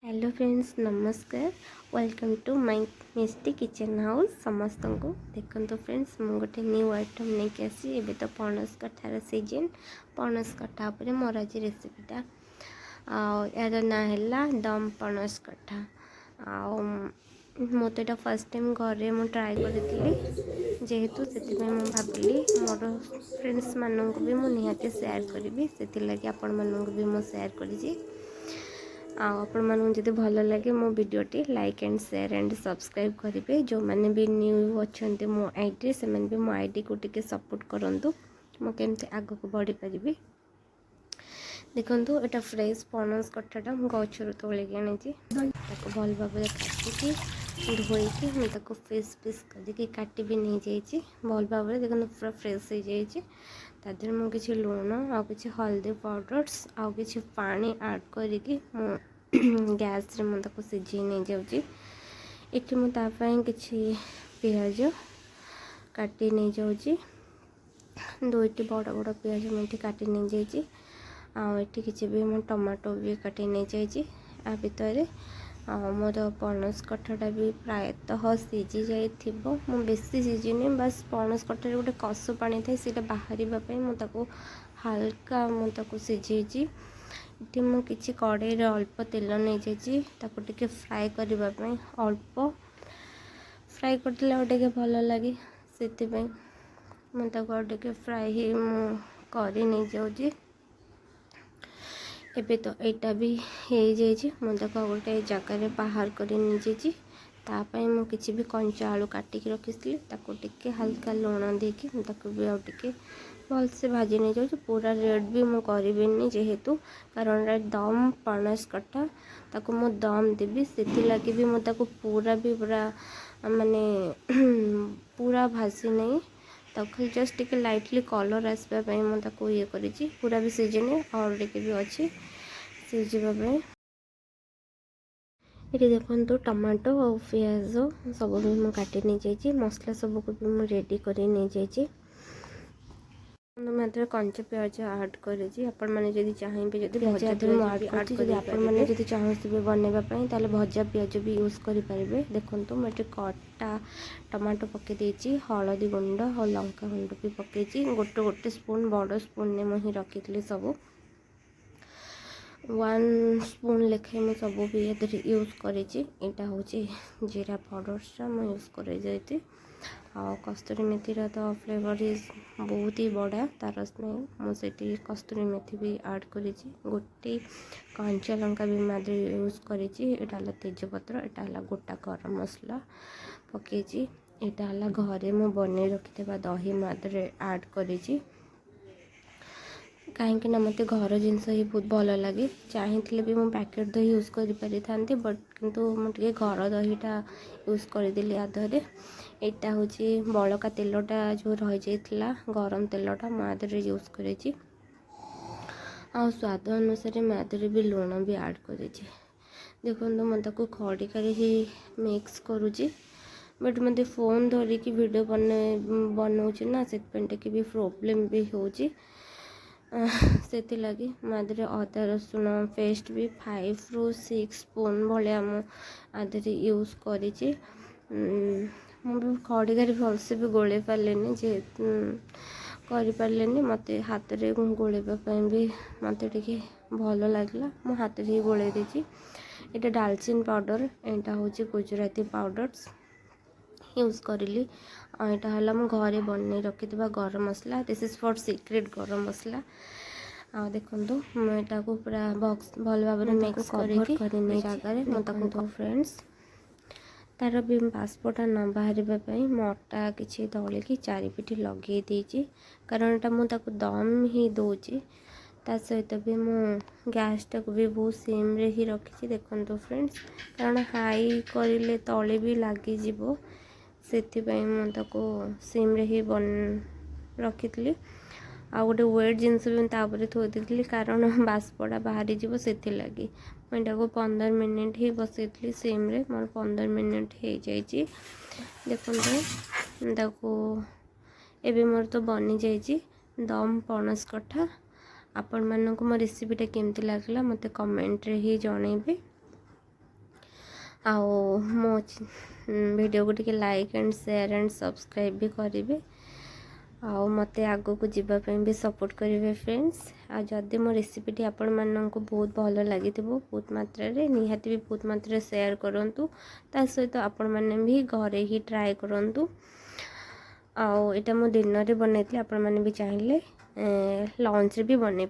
Hello friends नमस्कार welcome to my Misty Kitchen House समस्त को देखो फ्रेंड्स मु गोटे न्यू आइटम नहीं कि आसी एबे तो पणस कठार सीजन पणस कठा पर मोर आज रेसिपीटा यार ना है दम पणस कठा मो तो यहाँ फर्स्ट टाइम घरे मु ट्राए करी जेहेतु से भाविली मोर फ्रेंड्स मानक भी मुझे निहाती सेयार करी से आपण मानक भी मुझे सेयार करी आपण मानू जब भल लगे मो वीडियोटी like and share and subscribe करेंगे जो मैंने भी न्यू अच्छा मो आईडी से भी मो आईडी को टिके सपोर्ट करूँ मो केमती आग को बढ़ी पारि देखो यहाँ फ्रेश पणस कठाटा गचर तोलिक आनी भल भाव काटिकी धोईकी मुझे पीस पीस करके काटी भी नहीं जाइए भल भाव देखो पूरा फ्रेश हो जाइए तादेह मुझे किसी लुण आ कि हल्दी पाउडर्स आ कि पानी ऐड करके गैस रे मुझे सीझे नहीं जाऊँगी ये मुझे किसी पियाज काटी नहीं जाऊँगी दुईटी बड़ बड़ पियाज मुझे काटी नहीं जाइए आठी किसी भी मैं टमाटो भी काटी नहीं जाइए आ भितर मोर पणस कठाटा भी प्रायतः सीझी जाइए बेसी सीझिनी बस पणस कठार गोटे कष पानी थाए से बाहर मुझे हाल्का मुझे सीझे ये मुझे किसी कड़े अल्प तेल नहीं जाइए फ्राए करने अल्प फ्राए करदे भल लगे से मुझे फ्राए ही कर नहीं जाऊँगी एबे तो यहाँ भी हो जाइए मुझे गोटे जगार बाहर कर तापाई मु किसी भी कंचा आलू काटिकी रखी टे हल्का लुण देकी भी आगे भल से भाजी नहीं जाऊँ पूरा रेड भी मु करी जेहेतु कारण दम पणस कठा ताको मु दम देवी से लगी भी मुझे पूरा भी पूरा माने पूरा भाजी नहीं खाली जस्ट टिके लाइटली कलर आसवाई मुझे ये करी पूरा भी सीजने और टिके भी अच्छी सीझापी ये देखो टमाटो और पियाज सब भी मुझे काटी नहीं जाइए मसला सबको भी मुझे रेडी कर नहीं जाइए मैं कंचा पियाज आड करी आपने चाहिए जब चाहूबे बनवाई भजा पियाज भी यूज करेंगे देखो मुझे कटा टमाटो पकई हलदी गुंड और लंका गुंड भी पकई गोटे गोटे स्पून बड़ स्पून ने मुझे रखी सब 1 स्पून लेखे मुझे सब भी ये यूज करा हूँ जीरा पाउडर मुझे यूज कर कस्तूरी मेथीर तो फ्लेवर इज बहुत ही बढ़िया तार स्मेल मुझे कस्तूरी मेथी भी ऐड करी गोटे कंचा लंका भी मैं यूज करी तेजपत्र यहाँ गोटा गरम मसला पकई यहाँ घरे मु बन रखि दही मादे ऐड करी कहीं मत घर जिनस ही बहुत भल लगे चाहिए भी मुझे पैकेट दही यूज कर पारि था बट किंतु मुझे घर दहीटा यूज करदेली आधे यहाँ हूँ बड़का तेलटा जो रही जाइए गरम तेलटा मुझे यूज कर स्वाद अनुसार मुझे भी लुण भी ऐड कर देखो मुझे खड़ी कर ही मिक्स करुँची बट मत फोन धरिकी वीडियो बनाऊँ ना से भी प्रोब्लेम भी होची से लगी मुझे अदा रसुण पेस्ट भी 5 ରୁ 6 स्पून भाया मुझे यूज करी खड़िकार भलसे भी गोले पारे कर मत हाथ में गोलेवाई भी मत भल लगे मो हाथ ही गोले देती ये डालचीन पाउडर यहाँ हूँ गुजराती पाउडर्स यूज करी यहाँ है मो घरे बन रखि गरम मसला दिस इज फॉर सीक्रेट गरम मसला देखो मुझे पूरा बक्स भल भाव मिक्स कर जगार मुझे फ्रेंड्स तार भी बाष्पटा न बाहर मोटा किसी दलिकी चारिपिठी लगे देती कारण यहाँ मुझे दम ही दूची ता सहित भी मु गैस टाक भी बहुत सिम रे ही रखी देखो फ्रेंड्स कारण हाई करें तले भी लगिज से मुझे सिम रे ही बन रखी आ गोटे वेट जिनस भी तापर थोड़ी कारण बाष्पटा बाहरी जीव से लगी मुझे 15 मिनिट ही बसई सिम रे मोर 15 मिनिट हो जाइए देखो एबे मोर तो बनी जाइए दम पणस कठा आपण मानक मो रेसिपीटा केमती लागला मते कमेंट रे ही जणेबे आओ मो वीडियो को टिके like and share and subscribe भी करेंगे आओ मते आगो को जीवा पे भी सपोर्ट करेंगे फ्रेंड्स। आ जदि मो रेसिपीटी आपण मानक बहुत भल लगी बहुत मात्रा रे निहाती भी बहुत मात्रा शेयर करूँ ता सहित आपण मैंने भी घरे ही ट्राए करूँ। आओ एटा मो दिन रे बनैती आपण मैंने भी चाहिए लंच रे भी बनै